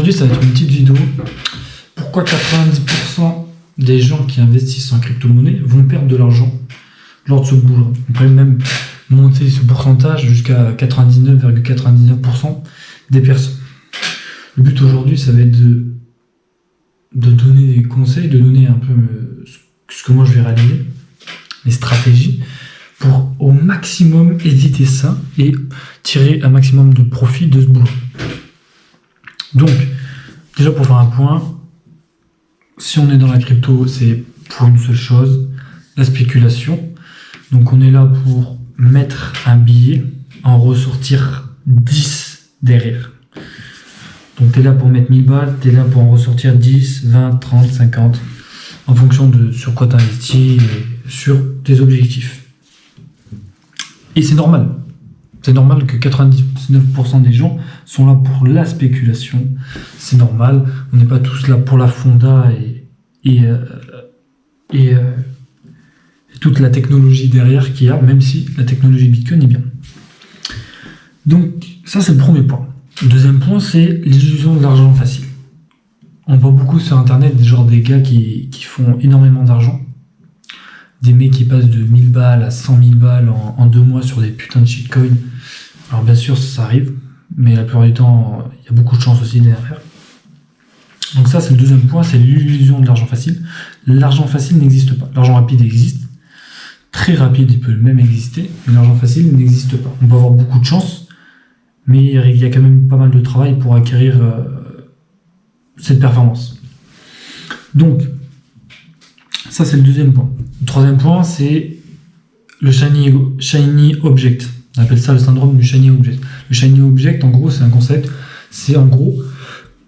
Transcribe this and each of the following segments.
Aujourd'hui, ça va être une petite vidéo. Pourquoi 90% des gens qui investissent en crypto-monnaie vont perdre de l'argent lors de ce boulot? On peut même monter ce pourcentage jusqu'à 99,99% des personnes. Le but aujourd'hui, ça va être de donner des conseils, de donner un peu ce que moi je vais réaliser, les stratégies, pour au maximum éviter ça et tirer un maximum de profit de ce boulot. Donc, déjà pour faire un point, si on est dans la crypto, c'est pour une seule chose, la spéculation. Donc on est là pour mettre un billet, en ressortir 10 derrière. Donc tu es là pour mettre 1000 balles, tu es là pour en ressortir 10, 20, 30, 50, en fonction de sur quoi tu investis et sur tes objectifs. Et c'est normal. C'est normal que 99% des gens sont là pour la spéculation. C'est normal. On n'est pas tous là pour la fonda et toute la technologie derrière qu'il y a, même si la technologie Bitcoin est bien. Donc, ça, c'est le premier point. Le deuxième point, c'est l'illusion de l'argent facile. On voit beaucoup sur Internet des gars qui font énormément d'argent. Des mecs qui passent de 1000 balles à 100 000 balles en 2 mois sur des putains de shitcoins. Alors bien sûr, ça arrive, mais la plupart du temps, il y a beaucoup de chance aussi derrière. Donc ça, c'est le deuxième point, c'est l'illusion de l'argent facile. L'argent facile n'existe pas. L'argent rapide existe. Très rapide, il peut même exister, mais l'argent facile n'existe pas. On peut avoir beaucoup de chance, mais il y a quand même pas mal de travail pour acquérir cette performance. Donc, ça, c'est le deuxième point. Le troisième point, c'est le shiny object. On appelle ça le syndrome du shiny object. Le shiny object, en gros, c'est un concept. C'est en gros,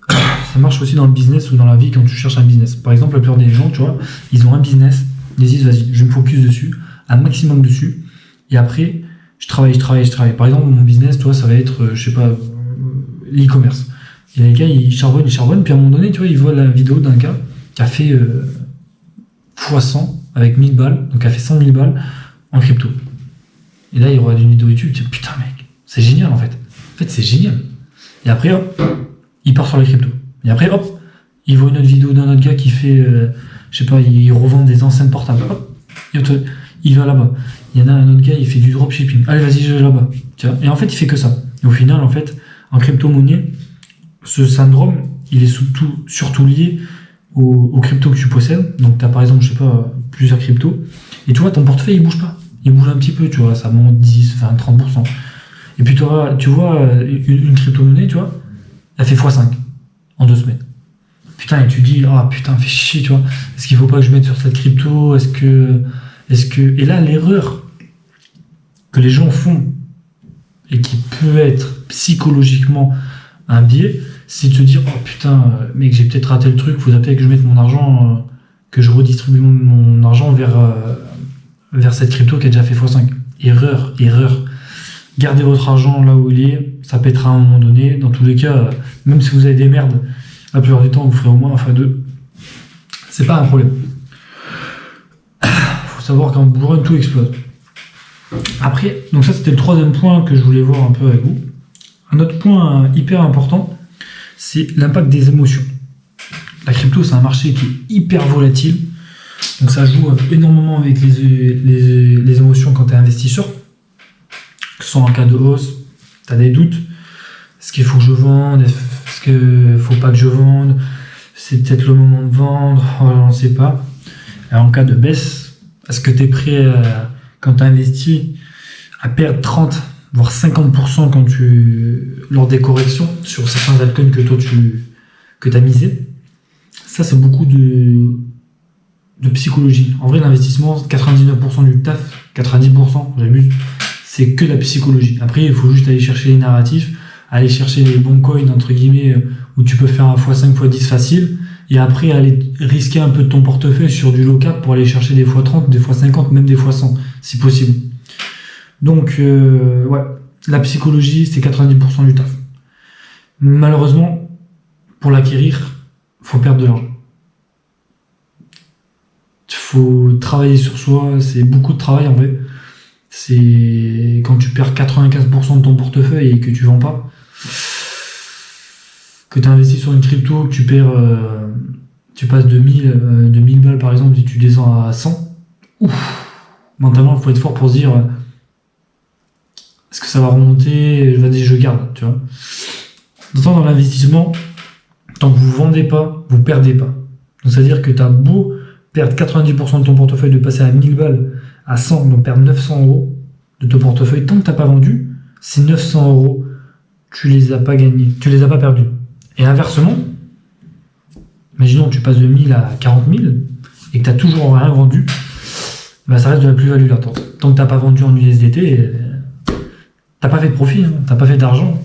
ça marche aussi dans le business ou dans la vie quand tu cherches un business. Par exemple, la plupart des gens, tu vois, ils ont un business, ils disent, vas-y, je me focus dessus, un maximum dessus, et après, je travaille. Par exemple, mon business, toi, ça va être, je sais pas, l'e-commerce. Et les gars, ils charbonnent, puis à un moment donné, tu vois, ils voient la vidéo d'un gars qui a fait x100 avec 1000 balles, donc qui a fait 100 000 balles en crypto. Et là, il regarde une vidéo YouTube, il dit putain, mec, c'est génial en fait. En fait, c'est génial. Et après, hop, il part sur la crypto. Et après, hop, il voit une autre vidéo d'un autre gars qui fait, je sais pas, il revend des enceintes portables. Hop, il va là-bas. Il y en a un autre gars, il fait du dropshipping. Allez, vas-y, je vais là-bas. Tu vois. Et en fait, il fait que ça. Et au final, en fait, en crypto-monnaie, ce syndrome, il est surtout lié aux cryptos que tu possèdes. Donc, tu as par exemple, je sais pas, plusieurs cryptos. Et tu vois, ton portefeuille, il bouge pas. Il bouge un petit peu, tu vois, ça monte 10, 20, 30%. Et puis, tu vois, une crypto-monnaie, tu vois, elle fait x5 en 2 semaines. Putain, et tu dis, putain, fais chier, tu vois. Est-ce qu'il faut pas que je mette sur cette crypto? Est-ce que... Et là, l'erreur que les gens font, et qui peut être psychologiquement un biais, c'est de se dire, putain, mec, j'ai peut-être raté le truc, faudrait peut-être que je mette mon argent, que je redistribue mon argent vers cette crypto qui a déjà fait x5. Erreur. Gardez votre argent là où il est, ça pètera à un moment donné. Dans tous les cas, même si vous avez des merdes, la plupart du temps, vous ferez au moins x2. C'est pas un problème. Faut savoir qu'en bull run, tout explose. Après, donc ça, c'était le troisième point que je voulais voir un peu avec vous. Un autre point hyper important, c'est l'impact des émotions. La crypto, c'est un marché qui est hyper volatile. Donc ça joue énormément avec les émotions quand tu es investisseur. Que ce soit en cas de hausse, tu as des doutes. Est-ce qu'il faut que je vende? Est-ce qu'il ne faut pas que je vende? C'est peut-être le moment de vendre? On ne sait pas. Alors, en cas de baisse, est-ce que tu es prêt, quand tu as investi, à perdre 30 voire 50% lors des corrections sur certains altcoins que toi tu as misé? Ça, c'est beaucoup de psychologie. En vrai, l'investissement, 99% du taf, 90%, j'abuse, c'est que la psychologie. Après, il faut juste aller chercher les narratifs, aller chercher les bons coins, entre guillemets, où tu peux faire un x5, x10 facile, et après aller risquer un peu de ton portefeuille sur du low cap pour aller chercher des x30, des x50, même des x100, si possible. Donc, ouais, la psychologie, c'est 90% du taf. Malheureusement, pour l'acquérir, faut perdre de l'argent. Faut travailler sur soi, c'est beaucoup de travail en vrai. C'est quand tu perds 95% de ton portefeuille et que tu vends pas, que tu investis sur une crypto, que tu perds, tu passes de 1000 balles par exemple, et tu descends à 100, ouf, mentalement, il faut être fort pour se dire, est-ce que ça va remonter, vas-y, je garde, tu vois. D'autant dans l'investissement, tant que vous ne vendez pas, vous ne perdez pas. Donc c'est-à-dire que tu as beau perdre 90% de ton portefeuille, de passer à 1000 balles, à 100, donc perdre 900 € de ton portefeuille, tant que tu n'as pas vendu, ces 900 €, tu les as pas gagnés, tu les as pas perdus. Et inversement, imaginons que tu passes de 1000 à 40 000 et que tu n'as toujours rien vendu, bah ça reste de la plus-value latente. Tant que tu n'as pas vendu en USDT, tu n'as pas fait de profit, hein, tu n'as pas fait d'argent.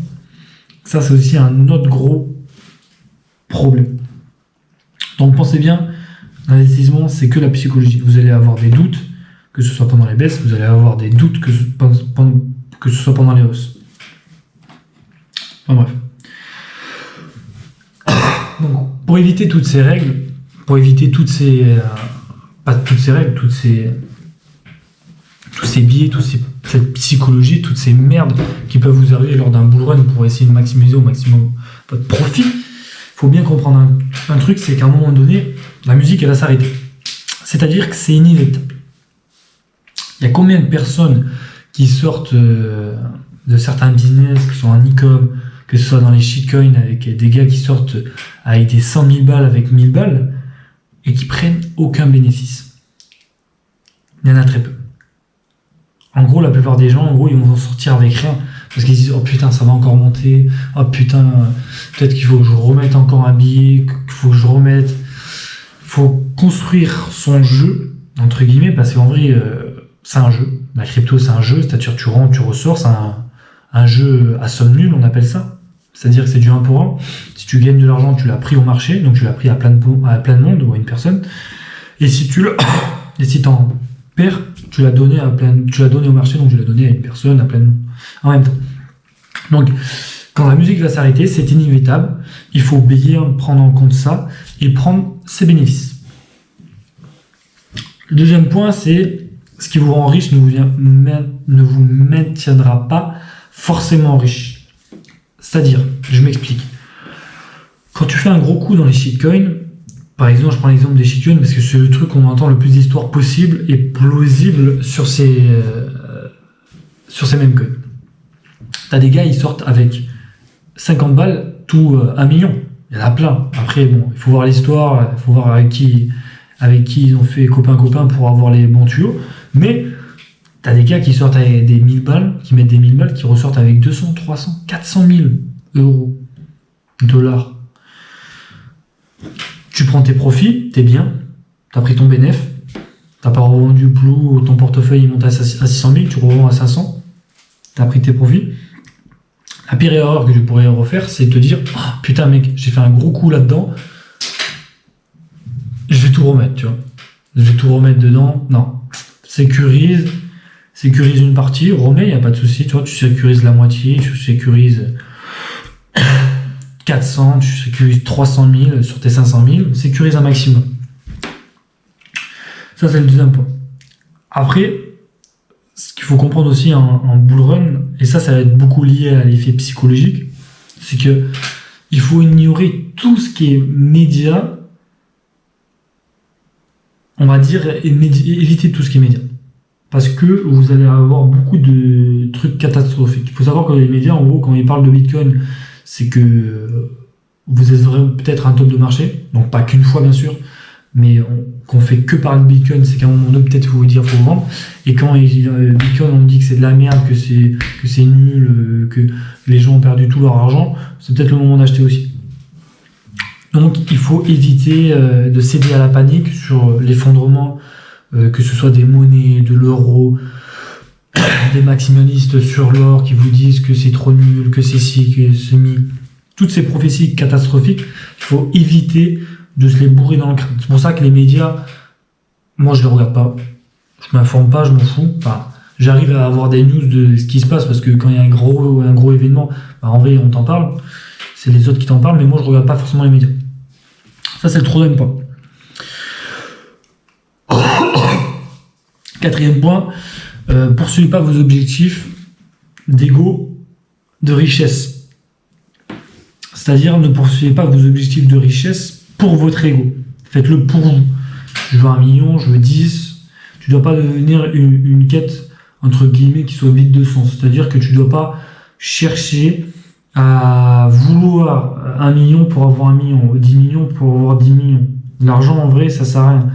Ça, c'est aussi un autre gros problème. Donc pensez bien, l'investissement, c'est que la psychologie. Vous allez avoir des doutes, que ce soit pendant les baisses, vous allez avoir des doutes que ce soit pendant les hausses. Enfin bref. Donc, pour éviter toutes ces règles, pour éviter toutes ces... pas toutes ces règles, tous ces biais, cette psychologie, toutes ces merdes qui peuvent vous arriver lors d'un bull run pour essayer de maximiser au maximum votre profit, il faut bien comprendre un truc, c'est qu'à un moment donné, la musique, elle va s'arrêter. C'est-à-dire que c'est inévitable. Il y a combien de personnes qui sortent de certains business, que ce soit en e-com, que ce soit dans les shitcoins, avec des gars qui sortent avec des 100 000 balles, avec 1000 balles, et qui prennent aucun bénéfice. Il y en a très peu. En gros, la plupart des gens, en gros, ils vont sortir avec rien, parce qu'ils disent « Oh putain, ça va encore monter. Oh putain, peut-être qu'il faut que je remette encore un billet, qu'il faut que je remette. » Il faut construire son jeu, entre guillemets, parce qu'en vrai, c'est un jeu. La crypto, c'est un jeu, c'est-à-dire tu rentres, tu ressors, c'est un jeu à somme nulle, on appelle ça. C'est-à-dire que c'est du 1 pour 1. Si tu gagnes de l'argent, tu l'as pris au marché, donc tu l'as pris à plein de monde ou à une personne. Et si t'en perds, tu l'as donné au marché, donc tu l'as donné à une personne, à plein de monde. En même temps. Donc, quand la musique va s'arrêter, c'est inévitable. Il faut bien prendre en compte ça et prendre ses bénéfices. Le deuxième point, c'est ce qui vous rend riche ne vous maintiendra pas forcément riche. C'est-à-dire, je m'explique. Quand tu fais un gros coup dans les shitcoins, par exemple, je prends l'exemple des shitcoins parce que c'est le truc où on entend le plus d'histoires possible et plausible sur ces mêmes coins. T'as des gars, ils sortent avec 50 balles, tout 1 million. Il y en a plein. Après, bon, il faut voir l'histoire, il faut voir avec qui ils ont fait copain-copain pour avoir les bons tuyaux. Mais t'as des gars qui sortent avec des 1000 balles, qui mettent des 1000 balles, qui ressortent avec 200, 300, 400 000 €, dollars. Tu prends tes profits, t'es bien, t'as pris ton bénéf, t'as pas revendu plus, ton portefeuille il monte à 600 000, tu revends à 500, t'as pris tes profits. La pire erreur que je pourrais refaire, c'est de te dire oh, putain mec, j'ai fait un gros coup là-dedans, je vais tout remettre, tu vois. Je vais tout remettre dedans. Non. Sécurise une partie, remets, il n'y a pas de souci, tu vois, tu sécurises la moitié, tu sécurises 400, tu sécurises 300 000 sur tes 500 000, sécurise un maximum. Ça, c'est le deuxième point. Après, ce qu'il faut comprendre aussi en bull run, et ça va être beaucoup lié à l'effet psychologique, c'est que il faut ignorer tout ce qui est média, on va dire, et éviter tout ce qui est média. Parce que vous allez avoir beaucoup de trucs catastrophiques. Il faut savoir que les médias, en gros, quand ils parlent de Bitcoin, c'est que vous êtes vraiment peut-être un top de marché, donc pas qu'une fois bien sûr, mais qu'on fait que parler de Bitcoin, c'est qu'à un moment donné, peut-être il faut vous dire faut vendre. Et quand Bitcoin, on dit que c'est de la merde, que c'est nul, que les gens ont perdu tout leur argent, c'est peut-être le moment d'acheter aussi. Donc il faut éviter de céder à la panique sur l'effondrement, que ce soit des monnaies, de l'euro, des maximalistes sur l'or qui vous disent que c'est trop nul, que c'est ci, que c'est mi. Toutes ces prophéties catastrophiques, il faut éviter de se les bourrer dans le crâne. C'est pour ça que les médias, moi je les regarde pas, je m'informe pas, je m'en fous. Enfin, j'arrive à avoir des news de ce qui se passe parce que quand il y a un gros événement, bah, en vrai on t'en parle, c'est les autres qui t'en parlent, mais moi je regarde pas forcément les médias. Ça c'est le troisième point. Quatrième point, poursuivez pas vos objectifs d'ego, de richesse. C'est-à-dire, ne poursuivez pas vos objectifs de richesse pour votre ego. Faites-le pour vous. Je veux 1 million, je veux 10. Tu ne dois pas devenir une quête, entre guillemets, qui soit vide de sens. C'est-à-dire que tu ne dois pas chercher à vouloir 1 million pour avoir 1 million, 10 millions pour avoir 10 millions. L'argent, en vrai, ça sert à rien.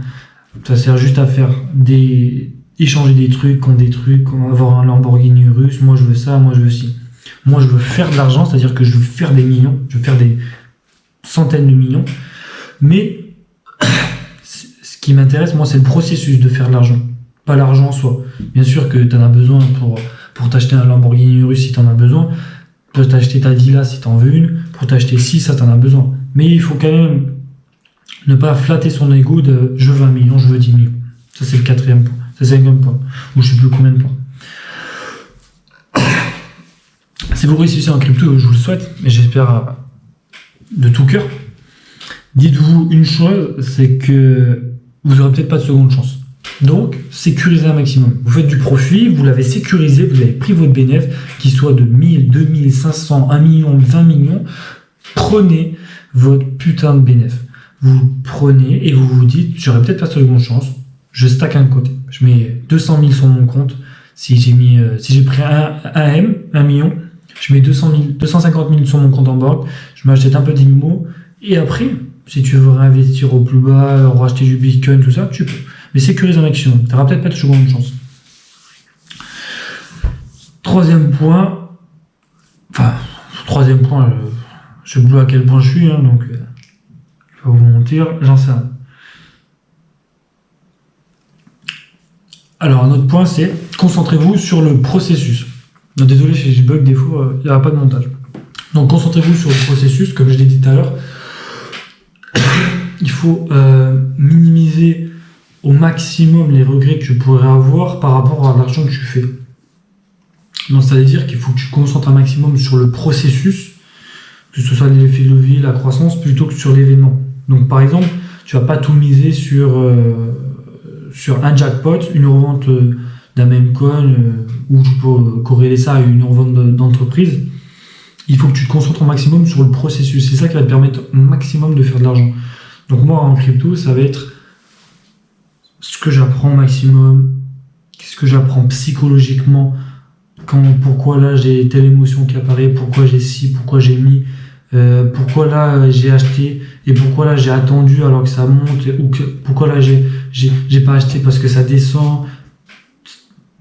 Ça sert juste à faire échanger des trucs contre des trucs, avoir un Lamborghini russe. Moi, je veux ça, moi, je veux ci. Moi, je veux faire de l'argent, c'est-à-dire que je veux faire des millions, je veux faire des centaines de millions. Mais ce qui m'intéresse, moi, c'est le processus de faire de l'argent, pas l'argent en soi. Bien sûr que tu en as besoin pour t'acheter un Lamborghini russe si tu en as besoin, pour t'acheter ta villa si tu en veux une, pour t'acheter ci, ça, tu en as besoin. Mais il faut quand même ne pas flatter son ego de je veux 1 million, je veux 10 millions. Ça, c'est le 4e point. Ça, c'est le 5e point. Ou je sais plus combien de points. Si vous réussissez en crypto, je vous le souhaite, mais j'espère de tout cœur. Dites-vous une chose, c'est que vous n'aurez peut-être pas de seconde chance. Donc, sécurisez un maximum. Vous faites du profit, vous l'avez sécurisé, vous avez pris votre bénéfice, qu'il soit de 1000, 2000, 500, 1 million, 20 millions. Prenez votre putain de bénéfice. Vous prenez et vous vous dites, j'aurai peut-être pas de seconde chance, je stack un côté. Je mets 200 000 sur mon compte. Si j'ai pris un million, je mets 250 000 sur mon compte en banque, je m'achète un peu d'immo, et après, si tu veux réinvestir au plus bas, racheter du Bitcoin, tout ça, tu peux. Mais sécurise un maximum. Tu n'auras peut-être pas de seconde chance. 3e point, je sais plus à quel point je suis, donc je vais pas vous mentir, j'en sais rien. Alors, un autre point, c'est concentrez-vous sur le processus. Non, désolé, j'ai bug des fois, il n'y aura pas de montage. Donc, concentrez-vous sur le processus, comme je l'ai dit tout à l'heure. Il faut minimiser au maximum les regrets que tu pourrais avoir par rapport à l'argent que tu fais. Donc, c'est-à-dire qu'il faut que tu concentres un maximum sur le processus, que ce soit l'effet de levier, la croissance, plutôt que sur l'événement. Donc, par exemple, tu ne vas pas tout miser sur un jackpot, une revente d'un même coin, ou tu peux corréler ça à une revente d'entreprise. Il faut que tu te concentres au maximum sur le processus. C'est ça qui va te permettre au maximum de faire de l'argent. Donc moi, en crypto, ça va être ce que j'apprends au maximum, ce que j'apprends psychologiquement, pourquoi là j'ai telle émotion qui apparaît, pourquoi j'ai ci, pourquoi j'ai mis, pourquoi là j'ai acheté et pourquoi là j'ai attendu alors que ça monte, ou pourquoi là j'ai pas acheté parce que ça descend.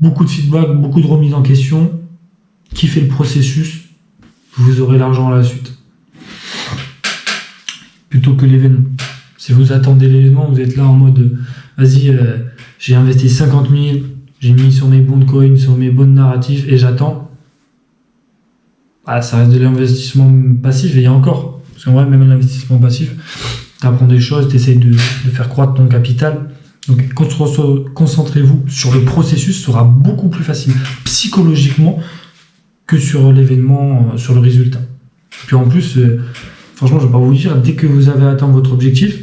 Beaucoup de feedback, beaucoup de remise en question. Kiffez le processus, vous aurez l'argent à la suite. Plutôt que l'événement. Si vous attendez l'événement, vous êtes là en mode vas-y, j'ai investi 50 000, j'ai mis sur mes bons coins, sur mes bons narratifs et j'attends. Ça reste de l'investissement passif et il y a encore. Parce qu'en vrai, même l'investissement passif, tu apprends des choses, tu essayes de faire croître ton capital. Donc concentrez-vous sur le processus, ce sera beaucoup plus facile psychologiquement que sur l'événement, sur le résultat. Puis en plus, franchement, je ne vais pas vous dire, dès que vous avez atteint votre objectif,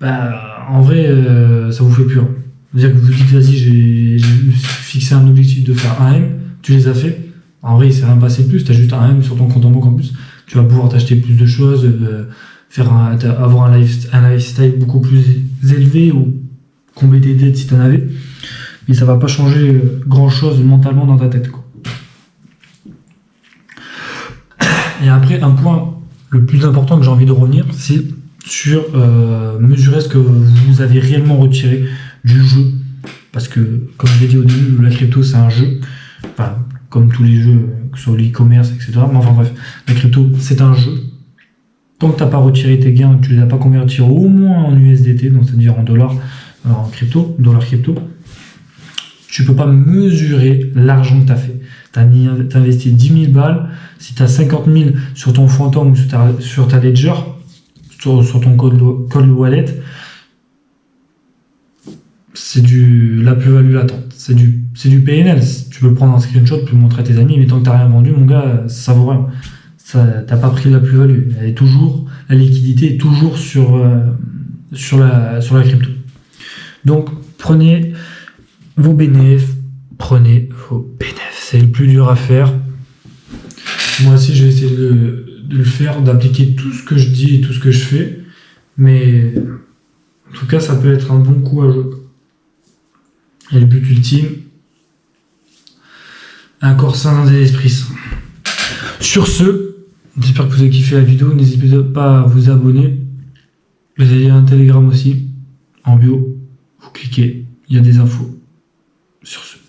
en vrai, ça vous fait plus rien. C'est-à-dire que vous dites, vas-y, j'ai fixé un objectif de faire 1 M, tu les as fait. En vrai, il ne s'est rien passé de plus, tu as juste un M sur ton compte en banque en plus. Tu vas pouvoir t'acheter plus de choses, avoir un lifestyle beaucoup plus élevé ou combler tes dettes si tu en avais. Mais ça ne va pas changer grand-chose mentalement dans ta tête, quoi. Et après, un point le plus important que j'ai envie de revenir, c'est sur mesurer ce que vous avez réellement retiré du jeu. Parce que, comme je l'ai dit au début, la crypto, c'est un jeu. Enfin, comme tous les jeux, que ce soit l'e-commerce, etc. Mais enfin bref, la crypto, c'est un jeu. Tant que tu n'as pas retiré tes gains, que tu ne les as pas convertis au moins en USDT, donc c'est-à-dire en dollars, en crypto, dollars crypto, tu ne peux pas mesurer l'argent que tu as fait. Tu as investi 10 000 balles, si tu as 50 000 sur ton Phantom ou sur ta Ledger, sur ton cold wallet, c'est la plus-value latente. C'est du PNL. Tu peux prendre un screenshot, tu peux le montrer à tes amis, mais tant que tu n'as rien vendu, mon gars, ça vaut rien. Tu n'as pas pris la plus-value. La liquidité est toujours sur la crypto. Donc, prenez vos bénéfices. C'est le plus dur à faire. Moi aussi, j'ai essayé de le faire, d'appliquer tout ce que je dis et tout ce que je fais, mais en tout cas, ça peut être un bon coup à jouer. Et le but ultime, un corps sain dans un esprit sain. Sur ce, j'espère que vous avez kiffé la vidéo. N'hésitez pas à vous abonner. Vous avez un Telegram aussi, en bio. Vous cliquez, il y a des infos. Sur ce.